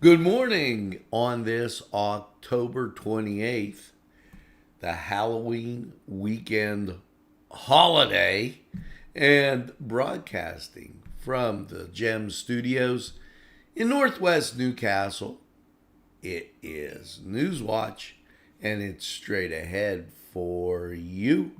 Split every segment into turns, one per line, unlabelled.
Good morning on this October 28th, the Halloween weekend holiday, and broadcasting from the Gem Studios in Northwest Newcastle. It is Newswatch, and it's straight ahead for you.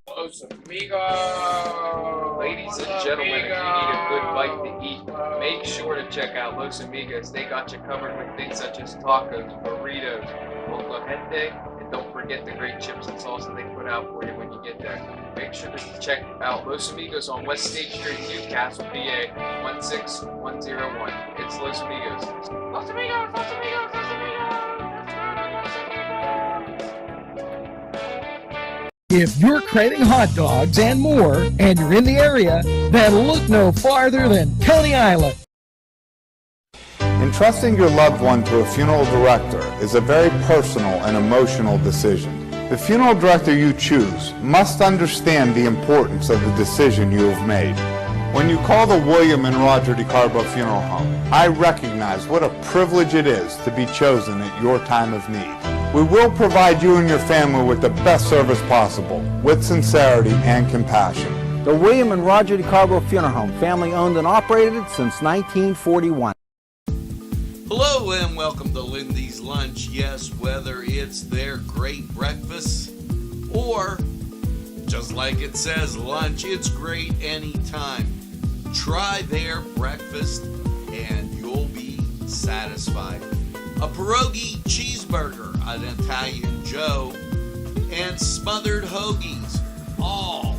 Los Amigos! Ladies and gentlemen, if you need a good bite to eat, make sure to check out Los Amigos. They got you covered with things such as tacos, burritos, molcajete, and don't forget the great chips and salsa they put out for you when you get there. Make sure to check out Los Amigos on West State Street, Newcastle, PA 16101. It's Los Amigos. Los Amigos! Los Amigos! Los Amigos!
If you're craving hot dogs and more, and you're in the area, then look no farther than Coney Island.
Entrusting your loved one to a funeral director is a very personal and emotional decision. The funeral director you choose must understand the importance of the decision you have made. When you call the William and Roger DeCarbo Funeral Home, I recognize what a privilege it is to be chosen at your time of need. We will provide you and your family with the best service possible, with sincerity and compassion.
The William and Roger DeCarbo Funeral Home, family owned and operated since 1941.
Hello and welcome to Lindy's Lunch. Yes, whether it's their great breakfast or, just like it says, lunch, it's great anytime. Try their breakfast and you'll be satisfied. A pierogi cheeseburger, an Italian Joe, and smothered hoagies, all.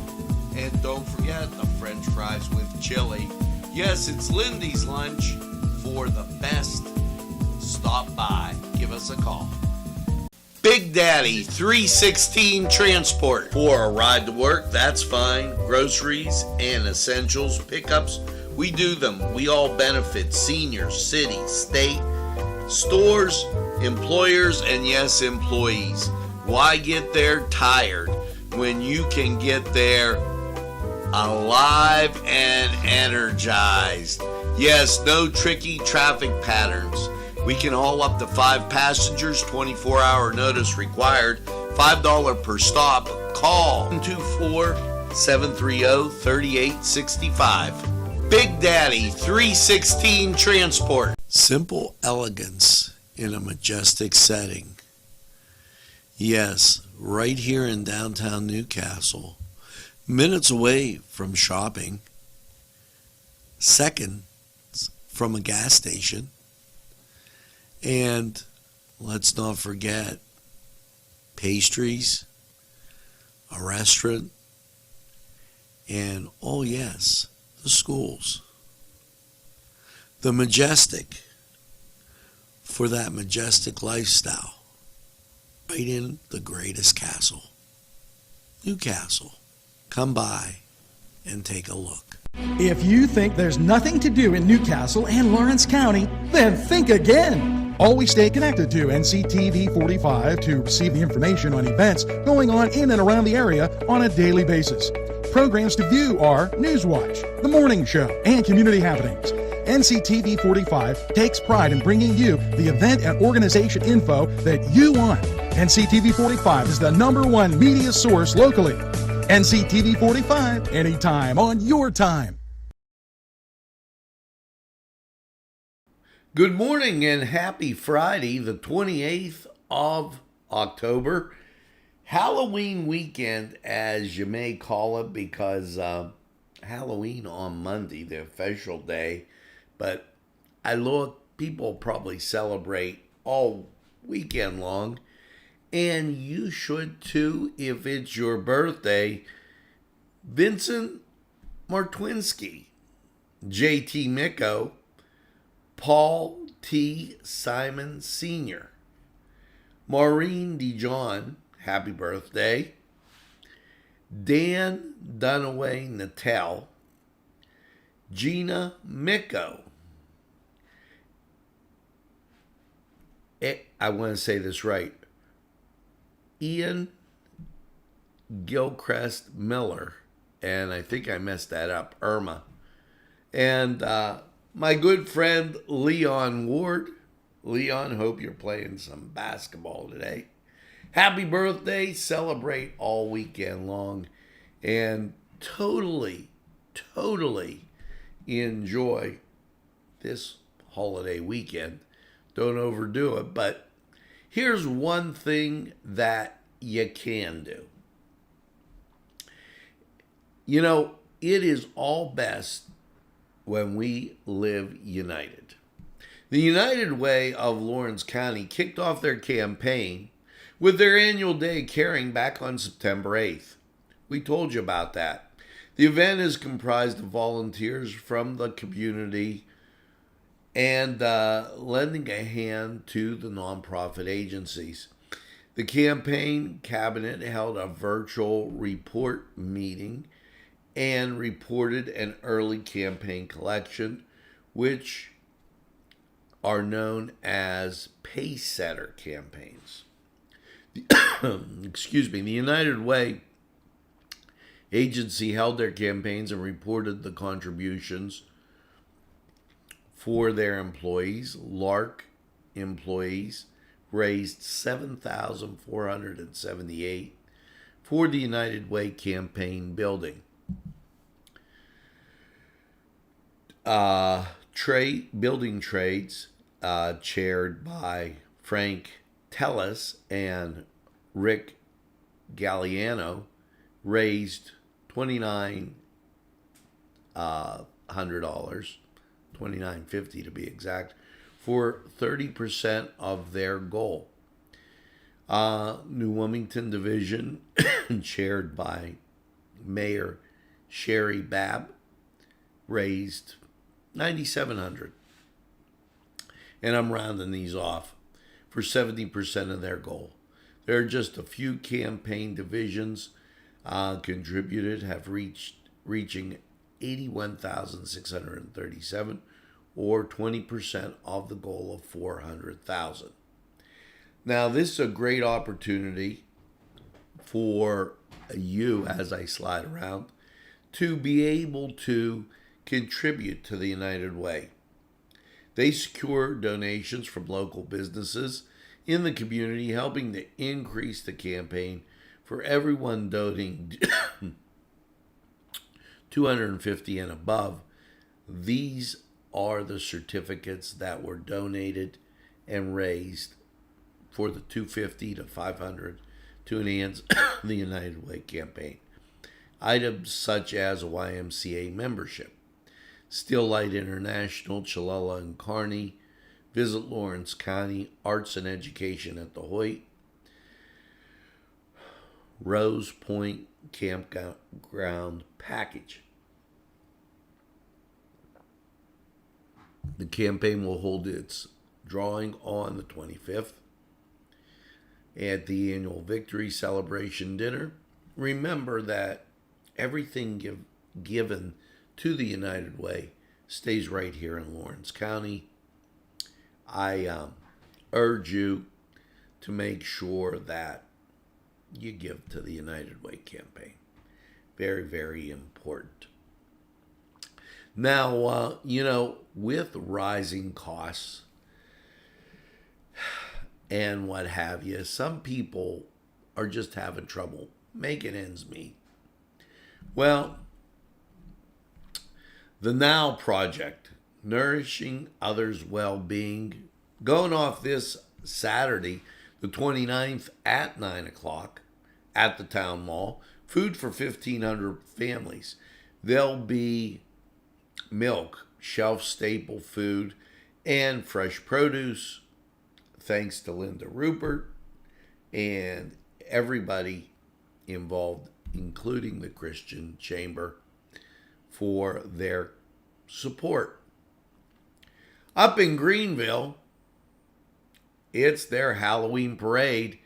And don't forget the French fries with chili. Yes, it's Lindy's Lunch. For the best, stop by. Give us a call. Big Daddy 316 Transport. For a ride to work, that's fine. Groceries and essentials pickups, we do them. We all benefit seniors, city, state, stores, employers, and yes, employees. Why get there tired when you can get there alive and energized? Yes, no tricky traffic patterns. We can haul up to 5 passengers, 24-hour notice required, $5 per stop. Call 224-730-3865. Big Daddy 316 Transport. Simple elegance in a majestic setting. Yes, right here in downtown Newcastle, minutes away from shopping, seconds from a gas station, and let's not forget pastries, a restaurant, and oh yes, the schools. The majestic for that majestic lifestyle, right in the greatest castle, Newcastle. Come by and take a look.
If you think there's nothing to do in Newcastle and Lawrence County, then think again. Always stay connected to NCTV45 to receive the information on events going on in and around the area on a daily basis. Programs to view are Newswatch, The Morning Show, and Community Happenings. NCTV45 takes pride in bringing you the event and organization info that you want. NCTV45 is the #1 media source locally. NCTV45, anytime on your time.
Good morning and happy Friday, the 28th of October. Halloween weekend, as you may call it, because Halloween on Monday, the official day, but I look, people probably celebrate all weekend long, and you should too if it's your birthday. Vincent Martwinski, JT Micco, Paul T. Simon Sr., Maureen DeJohn, happy birthday, Dan Dunaway Natel, Gina Micco. I want to say this right. Ian Gilchrist Miller, and I think I messed that up, Irma. And my good friend Leon Ward. Leon, hope you're playing some basketball today. Happy birthday. Celebrate all weekend long. And totally enjoy this holiday weekend. Don't overdo it. But here's one thing that you can do. You know, it is all best when we live united. The United Way of Lawrence County kicked off their campaign with their annual day of caring back on September 8th. We told you about that. The event is comprised of volunteers from the community and lending a hand to the nonprofit agencies. The campaign cabinet held a virtual report meeting and reported an early campaign collection, which are known as pace setter campaigns. The United Way agency held their campaigns and reported the contributions for their employees. LARC employees raised $7,478 for the United Way campaign building. Building trades, chaired by Frank Tellis and Rick Galliano, raised $2,900, $2,950 to be exact, for 30% of their goal. New Wilmington Division, chaired by Mayor Sherry Babb, raised $9,700. And I'm rounding these off for 70% of their goal. There are just a few campaign divisions contributed, have reaching $81,637, or 20% of the goal of $400,000. Now, this is a great opportunity for you, as I slide around, to be able to contribute to the United Way. They secure donations from local businesses in the community, helping to increase the campaign. For everyone donating $250 and above, these are the certificates that were donated and raised for the $250 to $500 to enhance the United Way campaign. Items such as a YMCA membership, Still Light International, Chilella and Kearney, Visit Lawrence County, Arts and Education at the Hoyt, Rose Point Campground Package. The campaign will hold its drawing on the 25th at the annual Victory Celebration Dinner. Remember that everything given to the United Way stays right here in Lawrence County. I urge you to make sure that you give to the United Way campaign. Very, very important. Now, with rising costs and what have you, some people are just having trouble making ends meet. Well, the Now Project, Nourishing Others' Well-Being, going off this Saturday, the 29th at 9 o'clock at the Town Mall. Food for 1,500 families. There'll be milk, shelf-staple food, and fresh produce. Thanks to Linda Rupert and everybody involved, including the Christian Chamber, for their support. Up in Greenville, it's their Halloween parade,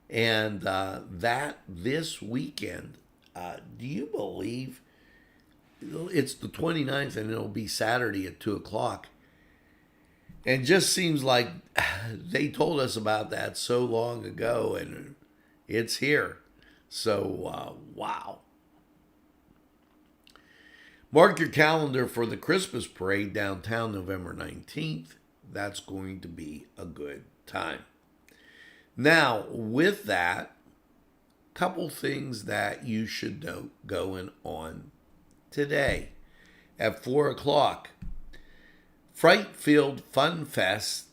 and that this weekend, do you believe it's the 29th and it'll be Saturday at 2 o'clock? And just seems like they told us about that so long ago, and it's here. So, wow. Mark your calendar for the Christmas parade downtown November 19th. That's going to be a good time. Now, with that, couple things that you should know going on today. At 4 o'clock, Fright Field Fun Fest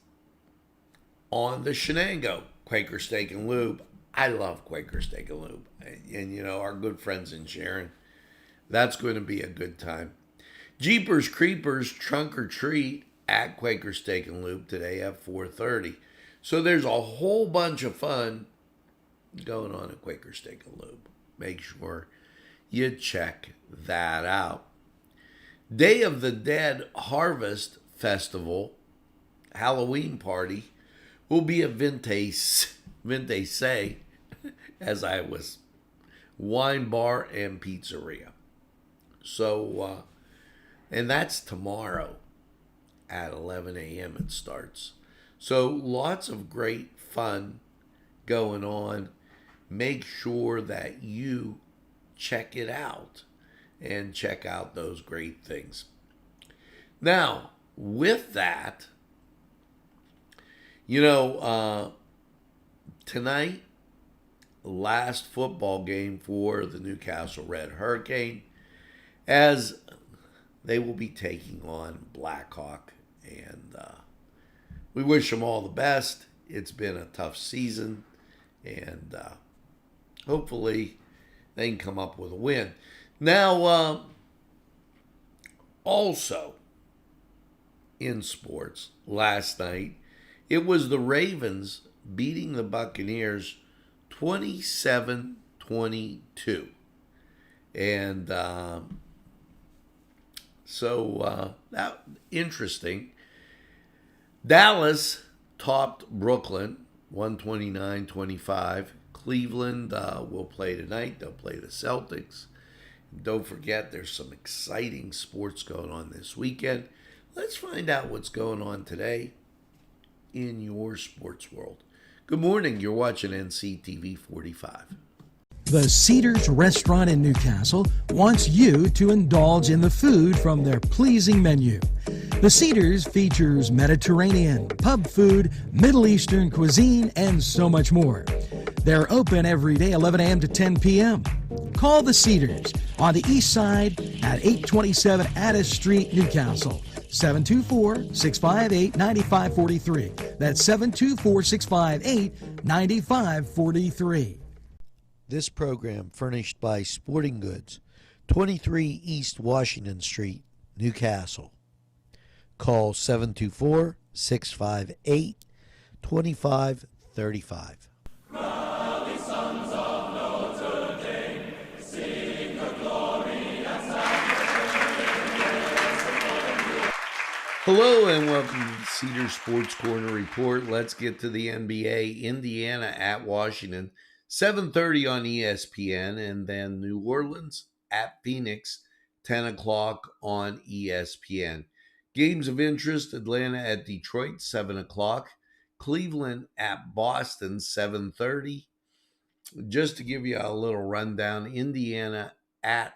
on the Shenango. Quaker Steak and Lube. I love Quaker Steak and Lube. And, you know, our good friends in Sharon. That's going to be a good time. Jeepers Creepers Trunk or Treat at Quaker Steak and Lube today at 4:30. So there's a whole bunch of fun going on at Quaker Steak and Lube. Make sure you check that out. Day of the Dead Harvest Festival Halloween party will be a Vintase, as I was, wine bar and pizzeria. So, and that's tomorrow at 11 a.m. it starts. So lots of great fun going on. Make sure that you check it out and check out those great things. Now, with that, you know, tonight, last football game for the Newcastle Red Hurricane, as they will be taking on Blackhawk. And we wish them all the best. It's been a tough season, and hopefully they can come up with a win. Now, also in sports, last night, it was the Ravens beating the Buccaneers 27-22. And so that interesting. Dallas topped Brooklyn 129-25. Cleveland will play tonight. They'll play the Celtics. Don't forget, there's some exciting sports going on this weekend. Let's find out what's going on today in your sports world. Good morning. You're watching NCTV45.
The Cedars Restaurant in Newcastle wants you to indulge in the food from their pleasing menu. The Cedars features Mediterranean, pub food, Middle Eastern cuisine, and so much more. They're open every day, 11 a.m. to 10 p.m. Call the Cedars on the east side at 827 Addis Street, Newcastle. 724-658-9543. That's 724-658-9543.
This program furnished by Sporting Goods, 23 East Washington Street, Newcastle. Call 724-658-2535.
Hello and welcome to the Cedar Sports Corner Report. Let's get to the NBA. Indiana at Washington, 7:30 on ESPN, and then New Orleans at Phoenix, 10 o'clock on ESPN. Games of interest, Atlanta at Detroit, 7 o'clock. Cleveland at Boston, 7:30. Just to give you a little rundown, Indiana at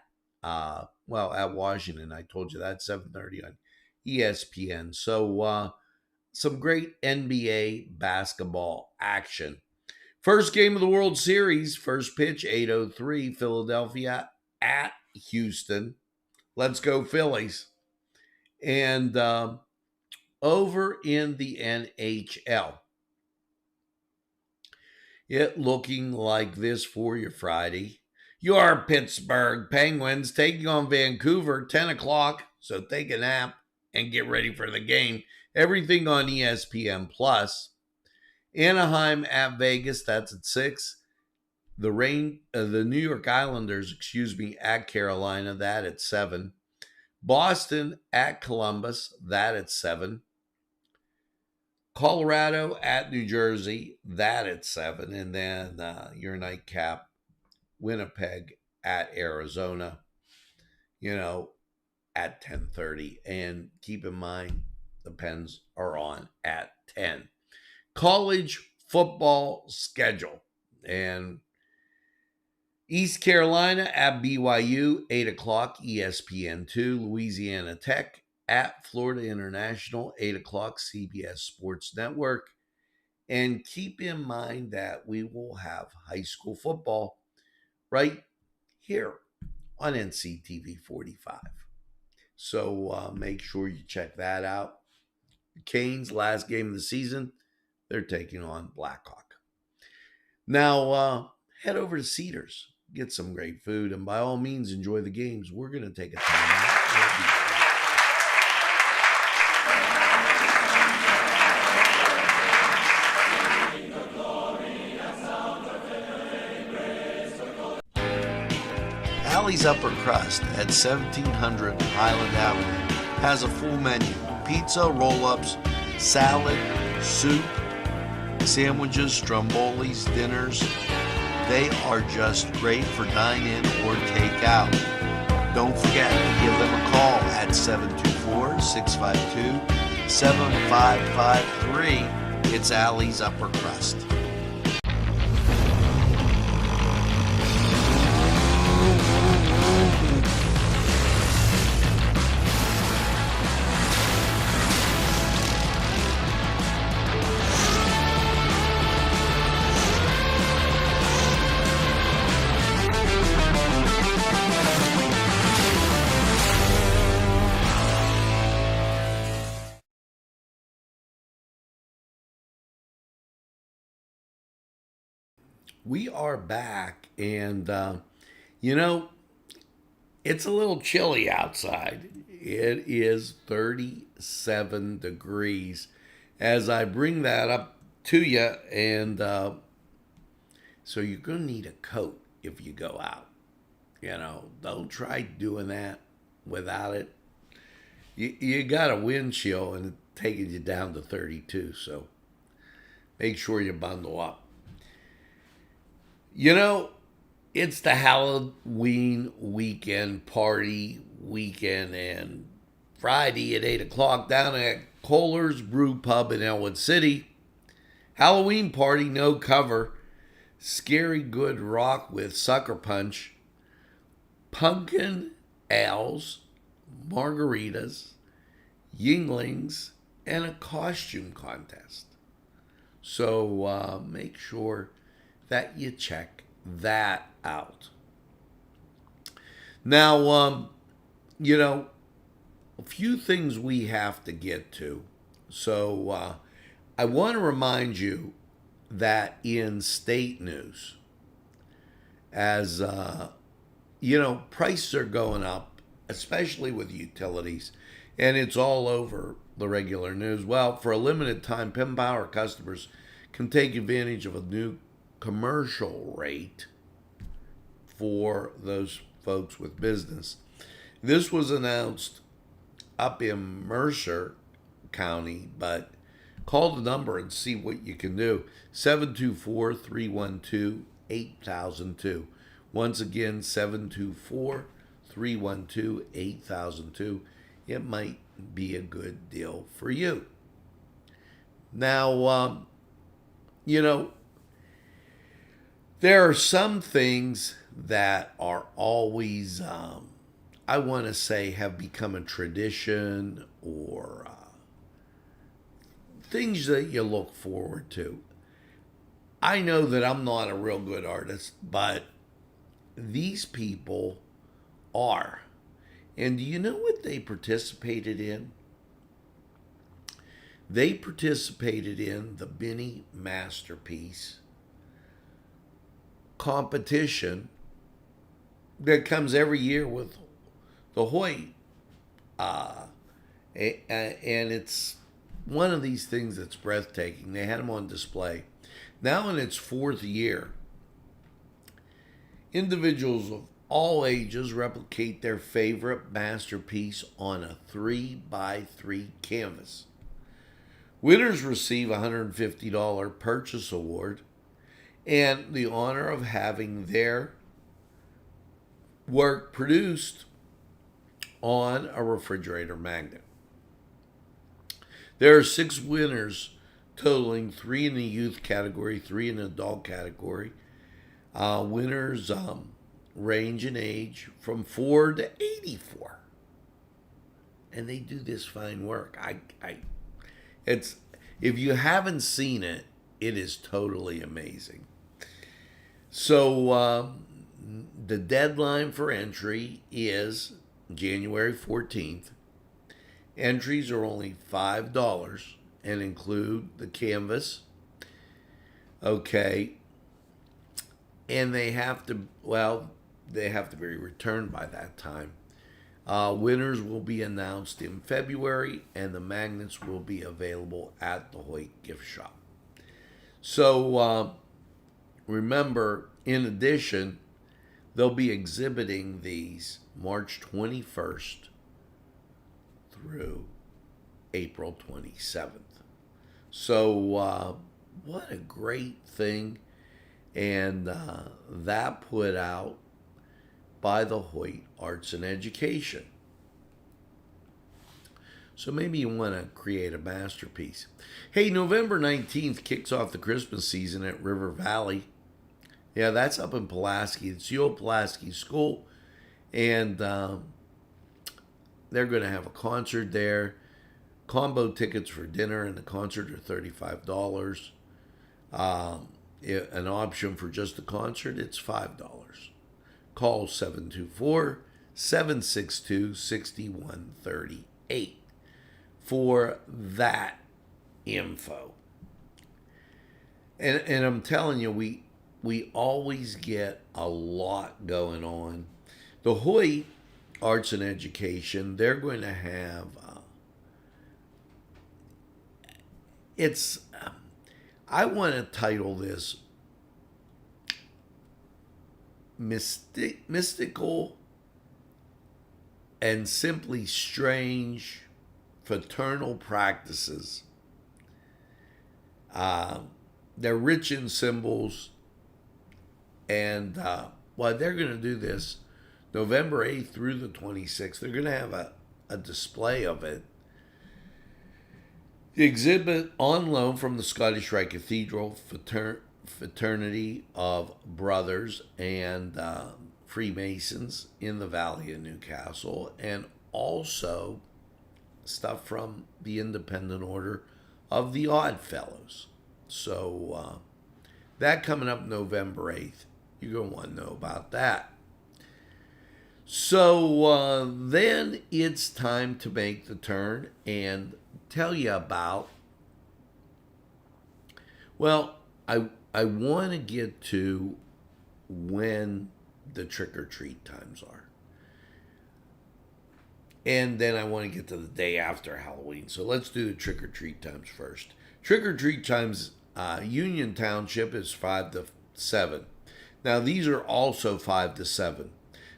Washington. I told you that, 7:30 on ESPN. So some great NBA basketball action. First game of the World Series, first pitch, 8:03, Philadelphia at Houston. Let's go Phillies. And over in the NHL, it looking like this for your Friday. Your Pittsburgh Penguins taking on Vancouver, 10 o'clock, so take a nap and get ready for the game. Everything on ESPN Plus. Anaheim at Vegas, that's at 6. The New York Islanders, at Carolina, that at 7. Boston at Columbus, that at 7. Colorado at New Jersey, that at 7. And then your nightcap, Winnipeg at Arizona, at 10:30. And keep in mind, the Pens are on at 10. College football schedule. And East Carolina at BYU, 8 o'clock, ESPN2. Louisiana Tech at Florida International, 8 o'clock, CBS Sports Network. And keep in mind that we will have high school football right here on NCTV45. So make sure you check that out. The Canes, last game of the season, they're taking on Blackhawk. Now, head over to Cedars, get some great food, and by all means, enjoy the games. We're going to take a time out. Allie's Upper Crust at 1700 Highland Avenue has a full menu: pizza, roll-ups, salad, soup, sandwiches, strombolis, dinners. They are just great for dine-in or take-out. Don't forget to give them a call at 724-652-7553. It's Allie's Upper Crust. We are back, and it's a little chilly outside. It is 37 degrees as I bring that up to you, and so you're going to need a coat if you go out. Don't try doing that without it. You got a wind chill, and it's taking you down to 32, so make sure you bundle up. It's the Halloween weekend, party weekend, and Friday at 8 o'clock down at Kohler's Brew Pub in Elwood City. Halloween party, no cover, scary good rock with sucker punch, pumpkin ales, margaritas, yinglings, and a costume contest. So make sure that you check that out. Now, a few things we have to get to. So I want to remind you that in state news, as prices are going up, especially with utilities, and it's all over the regular news. Well, for a limited time, Penn Power customers can take advantage of a new commercial rate for those folks with business. This was announced up in Mercer County, but call the number and see what you can do. 724-312-8002. Once again, 724-312-8002. It might be a good deal for you. Now, there are some things that are always, I want to say, have become a tradition or things that you look forward to. I know that I'm not a real good artist, but these people are. And do you know what they participated in? They participated in the Benny Masterpiece competition that comes every year with the Hoyt And it's one of these things that's breathtaking. They had them on display. Now in its fourth year, individuals of all ages replicate their favorite masterpiece on a 3x3 canvas. Winners receive a $150 purchase award and the honor of having their work produced on a refrigerator magnet. There are 6 winners, totaling 3 in the youth category, 3 in the adult category. Winners range in age from 4 to 84, and they do this fine work. It's, if you haven't seen it, it is totally amazing. So the deadline for entry is January 14th. Entries are only $5 and include the canvas. Okay. And they have to be returned by that time. Winners will be announced in February, and the magnets will be available at the Hoyt gift shop. So remember, in addition, they'll be exhibiting these March 21st through April 27th. So what a great thing. And that put out by the Hoyt Arts and Education. So maybe you want to create a masterpiece. Hey, November 19th kicks off the Christmas season at River Valley. Yeah, that's up in Pulaski. It's the old Pulaski School. And they're going to have a concert there. Combo tickets for dinner and the concert are $35. An option for just the concert, it's $5. Call 724-762-6138 for that info. And I'm telling you, we always get a lot going on. The Hoyt Arts and Education, they're going to have I want to title this Mystical and Simply Strange Fraternal Practices. They're rich in symbols, and they're going to do this November 8th through the 26th. They're going to have a display of it. The exhibit on loan from the Scottish Rite Cathedral Fraternity of Brothers and Freemasons in the Valley of Newcastle, and also stuff from the Independent Order of the Odd Fellows. So that coming up November 8th. You're going to want to know about that. So then it's time to make the turn and tell you about, well, I want to get to when the trick-or-treat times are. And then I want to get to the day after Halloween. So let's do the trick-or-treat times first. Trick-or-treat times, Union Township is 5 to 7. Now, these are also 5 to 7.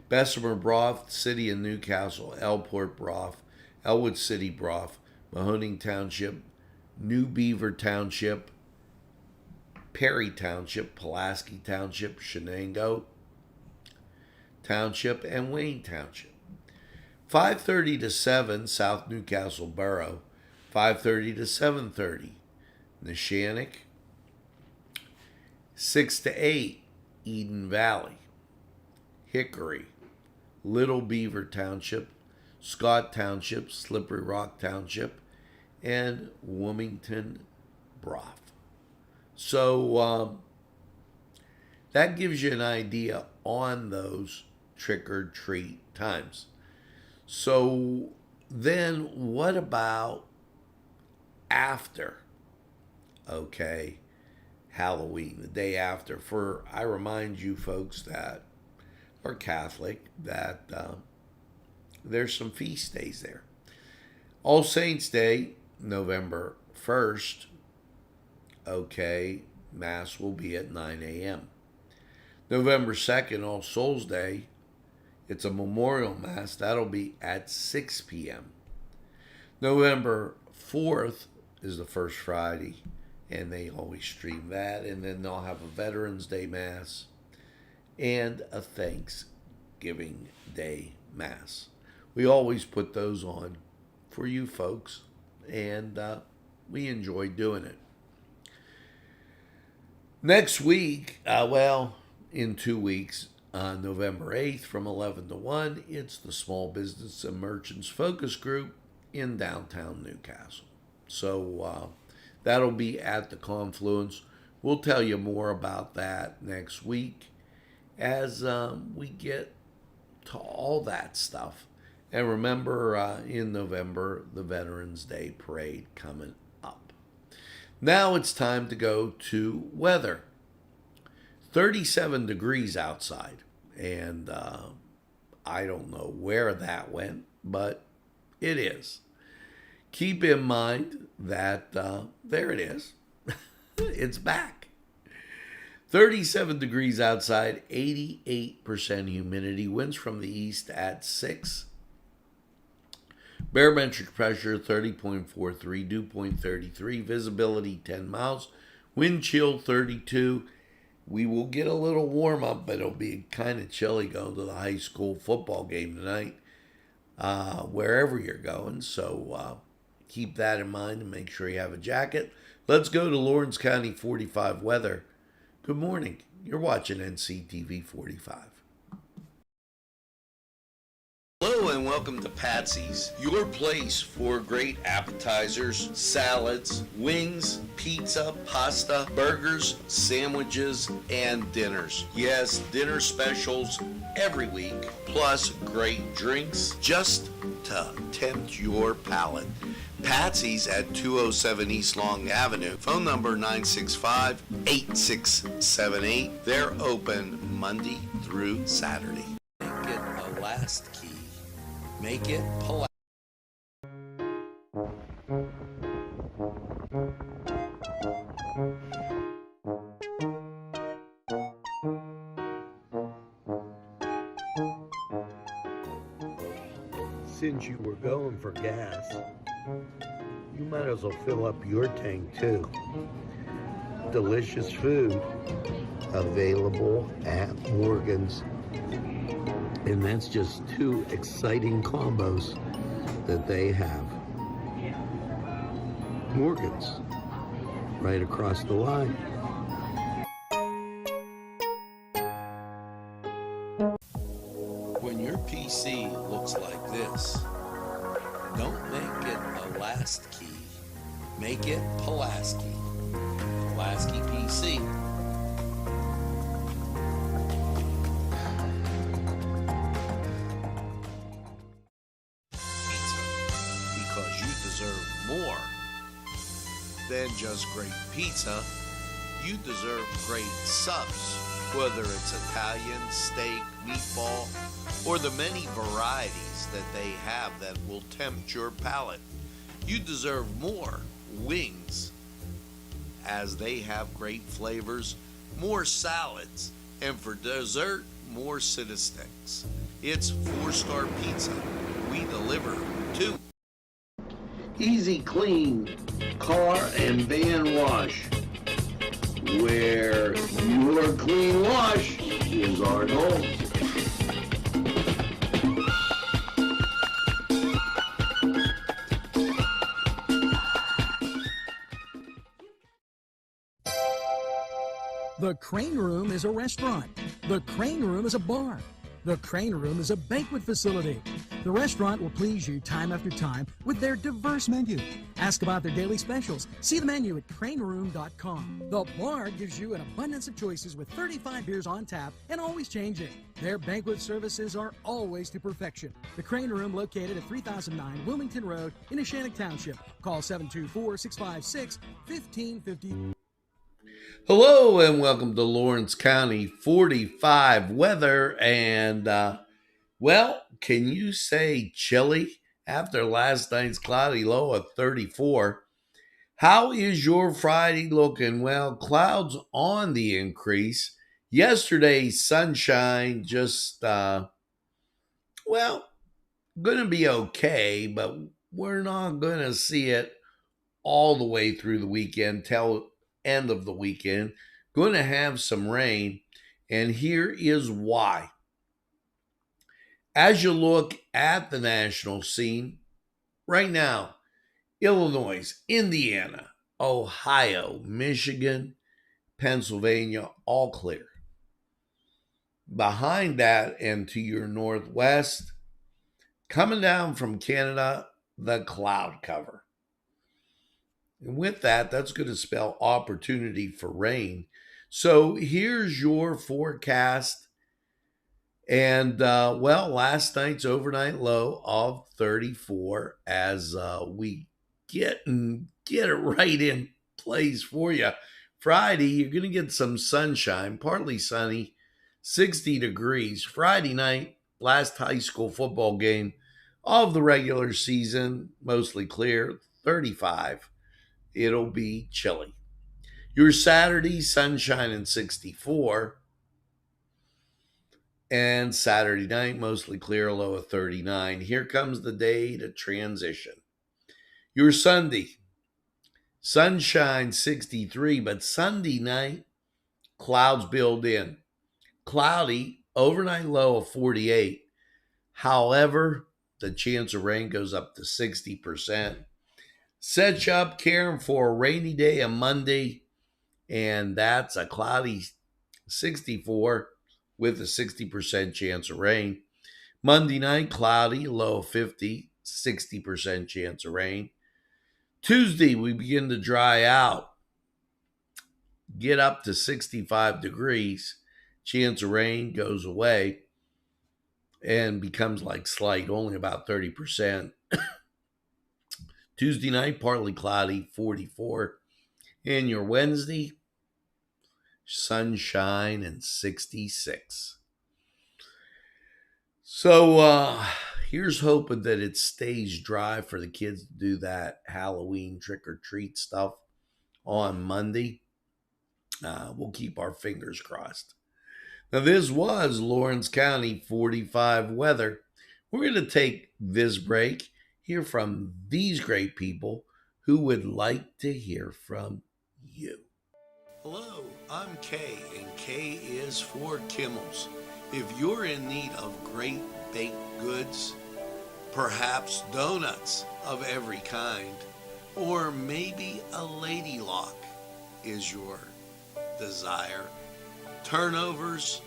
Bessemer Broth, City of Newcastle, Elport Broth, Elwood City Broth, Mahoning Township, New Beaver Township, Perry Township, Pulaski Township, Shenango Township, and Wayne Township. 5:30 to 7, South Newcastle Borough. 5:30 to 7:30, Neshannock. 6 to 8, Eden Valley. Hickory, Little Beaver Township, Scott Township, Slippery Rock Township, and Wilmington Broth. So that gives you an idea on those trick-or-treat times. So then what about after, okay, Halloween, the day after? I remind you folks that are Catholic that there's some feast days there. All Saints Day, November 1st, okay, Mass will be at 9 a.m. November 2nd, All Souls Day, it's a memorial Mass. That'll be at 6 p.m. November 4th is the first Friday, and they always stream that. And then they'll have a Veterans Day Mass and a Thanksgiving Day Mass. We always put those on for you folks, and we enjoy doing it. Next week, in 2 weeks, on November 8th from 11 to 1, it's the Small Business and Merchants Focus Group in downtown Newcastle. So that'll be at the Confluence. We'll tell you more about that next week as we get to all that stuff. And remember, in November, the Veterans Day Parade coming up. Now it's time to go to weather. 37 degrees outside. And I don't know where that went, but it is. Keep in mind that there it is. It's back. 37 degrees outside, 88% humidity, winds from the east at 6. Barometric pressure 30.43, dew point 33, visibility 10 miles, wind chill 32. We will get a little warm up, but it'll be kind of chilly going to the high school football game tonight, wherever you're going. So keep that in mind and make sure you have a jacket. Let's go to Lawrence County 45 weather. Good morning. You're watching NCTV 45. Hello and welcome to Patsy's, your place for great appetizers, salads, wings, pizza, pasta, burgers, sandwiches, and dinners. Yes, dinner specials every week, plus great drinks just to tempt your palate. Patsy's at 207 East Long Avenue. Phone number 965-8678. They're open Monday through Saturday. Get a last key. Make it polite.
Since you were going for gas, you might as well fill up your tank too. Delicious food available at Morgan's. And that's just two exciting combos that they have. Morgan's, right across the line.
When your PC looks like this, don't make it a last key. Make it Pulaski. Pulaski PC. Because you deserve more than just great pizza. You deserve great subs, whether it's Italian, steak, meatball, or the many varieties that they have that will tempt your palate. You deserve more wings, as they have great flavors, more salads, and for dessert, more Cita Sticks. It's 4-star pizza. We deliver too.
Easy Clean Car and Van Wash, where your clean wash is our goal.
The Crane Room is a restaurant. The Crane Room is a bar. The Crane Room is a banquet facility. The restaurant will please you time after time with their diverse menu. Ask about their daily specials. See the menu at craneroom.com. The bar gives you an abundance of choices with 35 beers on tap and always changing. Their banquet services are always to perfection. The Crane Room, located at 3009 Wilmington Road in Ashannock Township. Call 724-656-1550.
Hello and welcome to Lawrence County 45 weather. And, well, can you say chilly after last night's cloudy low of 34. How is your Friday looking? Well, clouds on the increase. Yesterday's sunshine just, going to be okay, but we're not going to see it all the way through the weekend till end of the weekend. Going to have some rain, and here is why. As you look at the national scene right now, Illinois, Indiana, Ohio, Michigan, Pennsylvania, all clear. Behind that and to your northwest, coming down from Canada, the cloud cover. And with that, that's going to spell opportunity for rain. So here's your forecast. And, last night's overnight low of 34 as we get it right in place for you. Friday, you're going to get some sunshine, partly sunny, 60 degrees. Friday night, last high school football game of the regular season, mostly clear, 35. It'll be chilly. Your Saturday, sunshine and 64. And Saturday night, mostly clear, low of 39. Here comes the day to transition. Your Sunday, sunshine 63, but Sunday night, clouds build in. Cloudy, overnight low of 48. However, the chance of rain goes up to 60%. Set you up, Karen, for a rainy day on Monday, and that's a cloudy 64 with a 60% chance of rain. Monday night, cloudy, low of 50, 60% chance of rain. Tuesday, we begin to dry out, get up to 65 degrees. Chance of rain goes away and becomes like slight, only about 30%. Tuesday night, partly cloudy, 44. And your Wednesday, sunshine and 66. So here's hoping that it stays dry for the kids to do that Halloween trick-or-treat stuff on Monday. We'll keep our fingers crossed. Now, this was Lawrence County 45 weather. We're going to take this break, hear from these great people who would like to hear from you. Hello, I'm Kay, and K is for Kimmel's. If you're in need of great baked goods, perhaps donuts of every kind, or maybe a lady lock is your desire, turnovers,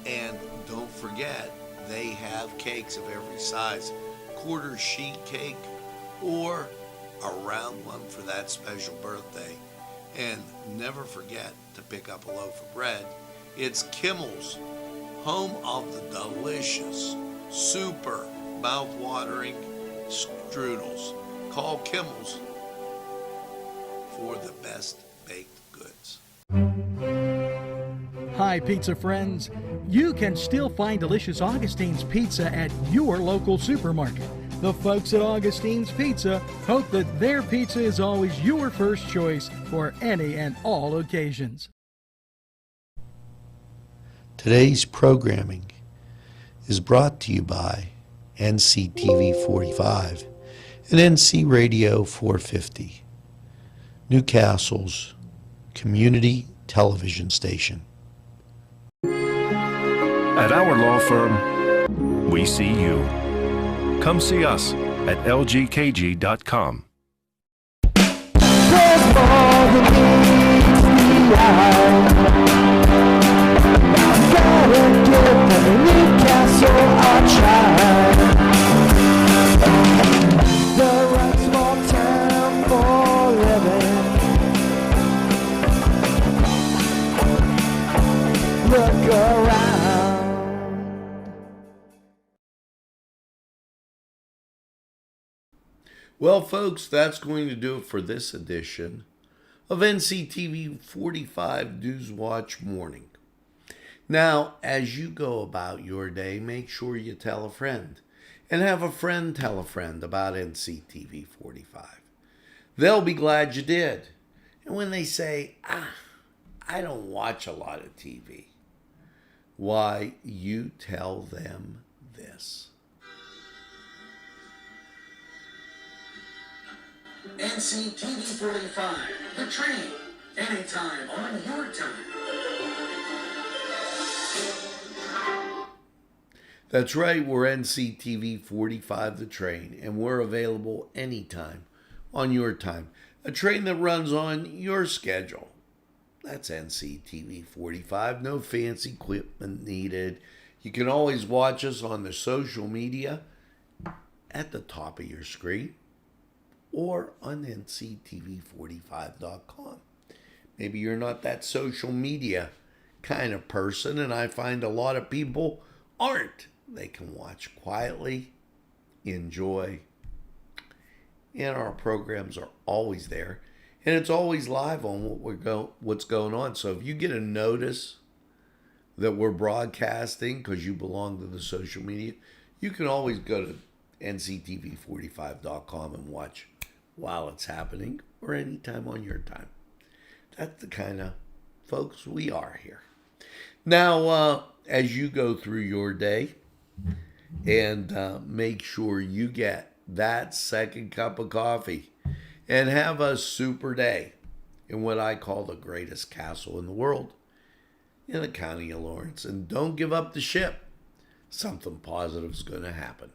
and don't forget, they have cakes of every size, quarter sheet cake or a round one for that special birthday. And never forget to pick up a loaf of bread. It's Kimmel's, home of the delicious, super mouth-watering strudels. Call Kimmel's for the best baked goods.
Hi, pizza friends. You can still find delicious Augustine's Pizza at your local supermarket. The folks at Augustine's Pizza hope that their pizza is always your first choice for any and all occasions.
Today's programming is brought to you by NCTV45 and NC Radio 450, Newcastle's community television station.
At our law firm, we see you. Come see us at lgkg.com.
There's more than meets the eye. Gotta give them Newcastle a try. The right small town for living. Look around.
Well, folks, that's going to do it for this edition of NCTV 45 Newswatch Morning. Now, as you go about your day, make sure you tell a friend. and have a friend tell a friend about NCTV 45. They'll be glad you did. And when they say, I don't watch a lot of TV, why, you tell them this.
NCTV45, the train, anytime on your time.
That's right, we're NCTV45, the train, and we're available anytime on your time. A train that runs on your schedule. That's NCTV45, no fancy equipment needed. You can always watch us on the social media at the top of your screen or on NCTV45.com. Maybe you're not that social media kind of person, and I find a lot of people aren't. They can watch quietly, enjoy, and our programs are always there. And it's always live on what's going on. So if you get a notice that we're broadcasting because you belong to the social media, you can always go to nctv45.com and watch while it's happening or anytime on your time. That's the kind of folks we are here. Now, as you go through your day and make sure you get that second cup of coffee and have a super day in what I call the greatest castle in the world, in the county of Lawrence. And don't give up the ship. Something positive is going to happen.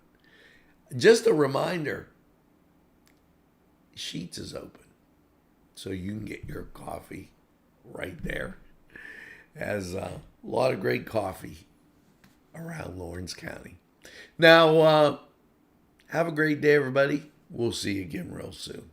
Just a reminder, Sheetz is open, so you can get your coffee right there. Has a lot of great coffee around Lawrence County. Now, have a great day, everybody. We'll see you again real soon.